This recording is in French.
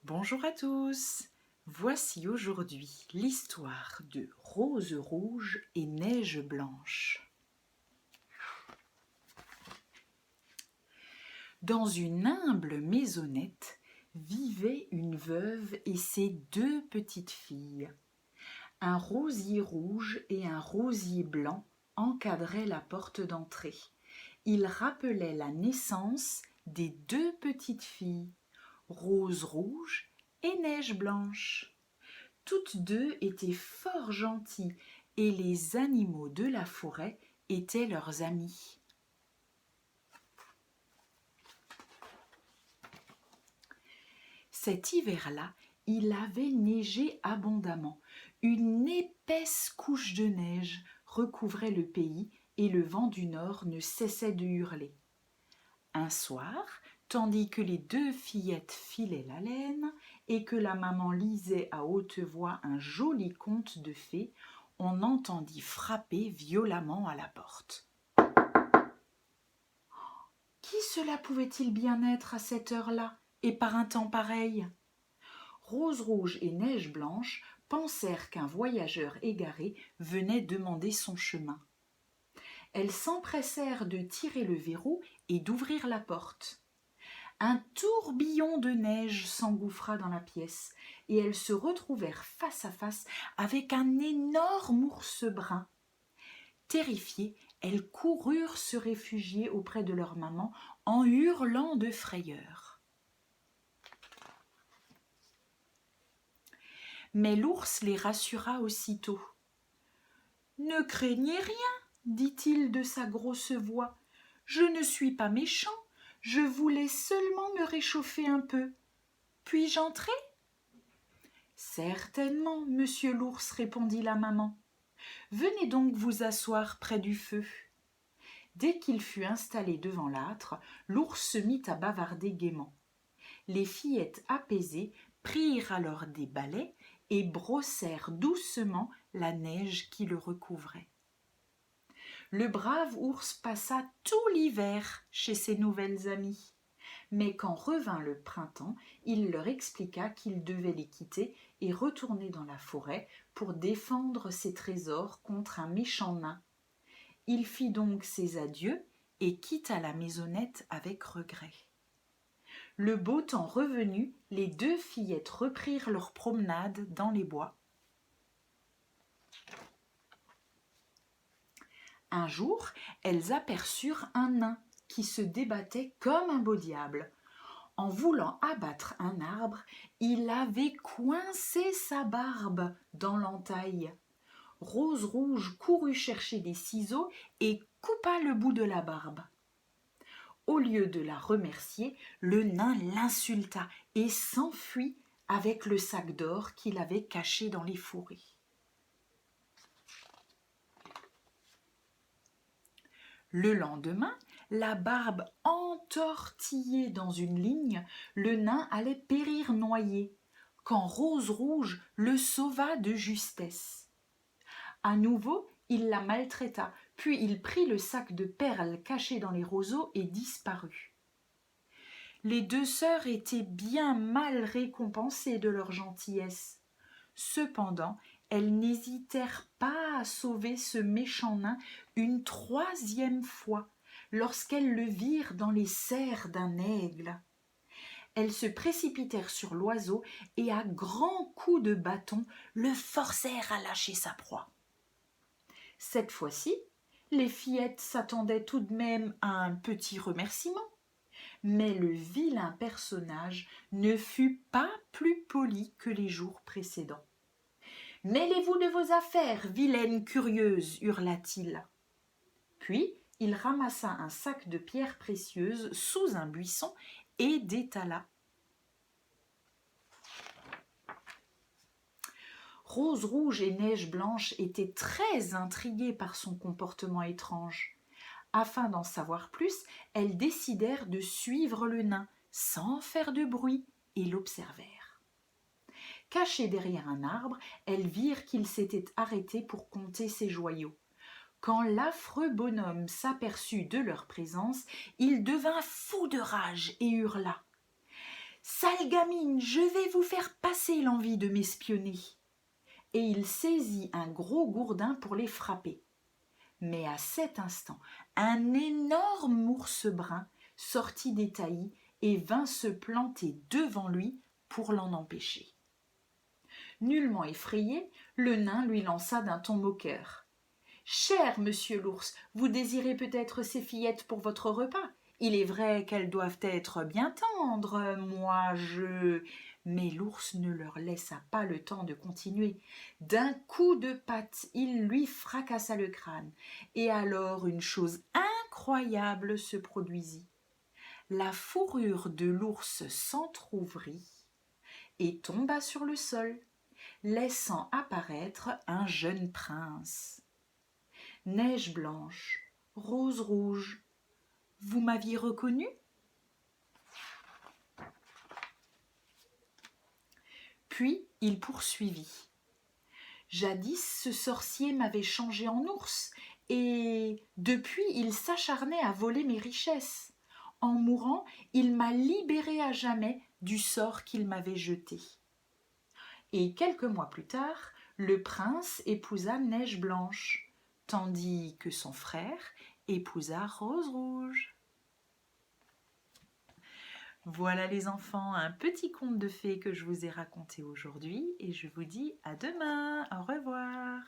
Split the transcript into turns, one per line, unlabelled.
Bonjour à tous. Voici aujourd'hui l'histoire de Rose rouge et Neige blanche. Dans une humble maisonnette vivaient une veuve et ses deux petites filles. Un rosier rouge et un rosier blanc encadraient la porte d'entrée. Ils rappelaient la naissance des deux petites filles, Rose rouge et Neige blanche. Toutes deux étaient fort gentilles et les animaux de la forêt étaient leurs amis. Cet hiver-là, il avait neigé abondamment. Une épaisse couche de neige recouvrait le pays et le vent du nord ne cessait de hurler. Un soir, tandis que les deux fillettes filaient la laine et que la maman lisait à haute voix un joli conte de fées, on entendit frapper violemment à la porte. Qui cela pouvait-il bien être à cette heure-là et par un temps pareil ? Rose rouge et Neige blanche pensèrent qu'un voyageur égaré venait demander son chemin. Elles s'empressèrent de tirer le verrou et d'ouvrir la porte. Un tourbillon de neige s'engouffra dans la pièce et elles se retrouvèrent face à face avec un énorme ours brun. Terrifiées, elles coururent se réfugier auprès de leur maman en hurlant de frayeur. Mais l'ours les rassura aussitôt. « Ne craignez rien, dit-il de sa grosse voix. Je ne suis pas méchant. Je voulais seulement me réchauffer un peu. Puis-je entrer ? Certainement, monsieur l'ours, répondit la maman. Venez donc vous asseoir près du feu. Dès qu'il fut installé devant l'âtre, l'ours se mit à bavarder gaiement. Les fillettes apaisées prirent alors des balais et brossèrent doucement la neige qui le recouvrait. Le brave ours passa tout l'hiver chez ses nouvelles amies. Mais quand revint le printemps, il leur expliqua qu'il devait les quitter et retourner dans la forêt pour défendre ses trésors contre un méchant nain. Il fit donc ses adieux et quitta la maisonnette avec regret. Le beau temps revenu, les deux fillettes reprirent leur promenade dans les bois. Un jour, elles aperçurent un nain qui se débattait comme un beau diable. En voulant abattre un arbre, il avait coincé sa barbe dans l'entaille. Rose rouge courut chercher des ciseaux et coupa le bout de la barbe. Au lieu de la remercier, le nain l'insulta et s'enfuit avec le sac d'or qu'il avait caché dans les fourrés. Le lendemain, la barbe entortillée dans une ligne, le nain allait périr noyé, quand Rose rouge le sauva de justesse. À nouveau, il la maltraita, puis il prit le sac de perles caché dans les roseaux et disparut. Les deux sœurs étaient bien mal récompensées de leur gentillesse. Cependant, elles n'hésitèrent pas à sauver ce méchant nain une troisième fois, lorsqu'elles le virent dans les serres d'un aigle. Elles se précipitèrent sur l'oiseau et à grands coups de bâton le forcèrent à lâcher sa proie. Cette fois-ci, les fillettes s'attendaient tout de même à un petit remerciement, mais le vilain personnage ne fut pas plus poli que les jours précédents. « Mêlez-vous de vos affaires, vilaine curieuse !» hurla-t-il. Puis il ramassa un sac de pierres précieuses sous un buisson et détala. Rose rouge et Neige blanche étaient très intriguées par son comportement étrange. Afin d'en savoir plus, elles décidèrent de suivre le nain sans faire de bruit et l'observèrent. Cachées derrière un arbre, elles virent qu'il s'était arrêté pour compter ses joyaux. Quand l'affreux bonhomme s'aperçut de leur présence, il devint fou de rage et hurla. « Sale gamine, je vais vous faire passer l'envie de m'espionner. Et il saisit un gros gourdin pour les frapper. Mais à cet instant, un énorme ours brun sortit des taillis et vint se planter devant lui pour l'en empêcher. Nullement effrayé, le nain lui lança d'un ton moqueur. « Cher monsieur l'ours, vous désirez peut-être ces fillettes pour votre repas. Il est vrai qu'elles doivent être bien tendres, moi je... » Mais l'ours ne leur laissa pas le temps de continuer. D'un coup de patte, il lui fracassa le crâne. Et alors une chose incroyable se produisit. La fourrure de l'ours s'entr'ouvrit et tomba sur le sol, laissant apparaître un jeune prince. « Neige blanche, rose rouge, vous m'aviez reconnu ?» Puis il poursuivit. « Jadis, ce sorcier m'avait changé en ours, et depuis il s'acharnait à voler mes richesses. En mourant, il m'a libérée à jamais du sort qu'il m'avait jeté. » Et quelques mois plus tard, le prince épousa Neige blanche, tandis que son frère épousa Rose rouge. Voilà les enfants, un petit conte de fées que je vous ai raconté aujourd'hui et je vous dis à demain. Au revoir.